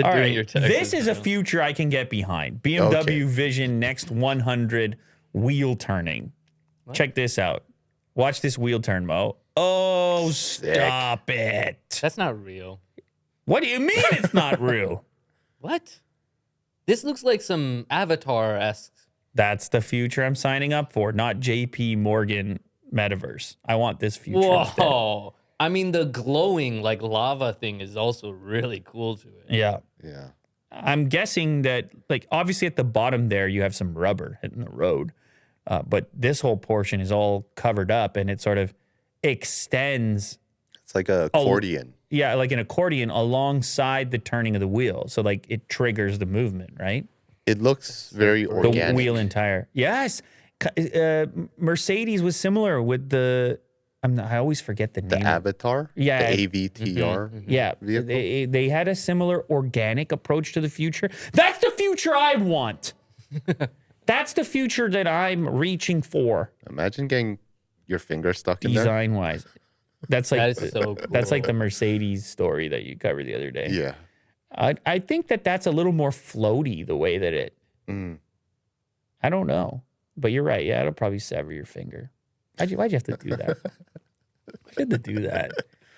All doing right, your taxes this is a now. future I can get behind. BMW Vision Next 100 wheel turning. Check this out. Watch this wheel turn, Mo. Oh, Sick. stop it. That's not real. What do you mean it's not real? What? This looks like some Avatar-esque. That's the future I'm signing up for, not JP Morgan metaverse. I want this future instead. Whoa. I mean, the glowing like lava thing is also really cool to it. Yeah. Yeah. I'm guessing that, like, obviously at the bottom there, you have some rubber hitting the road. But this whole portion is all covered up and it sort of extends. It's like a accordion. Yeah, like an accordion alongside the turning of the wheel. So, like, it triggers the movement, right? It looks very organic. The wheel and tire. Yes. Mercedes was similar with the, I always forget the The name. Avatar? Yeah. The AVTR? Yeah, vehicle? they had a similar organic approach to the future. That's the future I want. That's the future that I'm reaching for, Imagine getting your finger stuck in there. design wise. That's like That is so cool. that's like the Mercedes story that you covered the other day. Yeah. I think that's a little more floaty the way that it. I don't know, but you're right. Yeah, it'll probably sever your finger. Why'd you have to do that? Why'd you have to do that?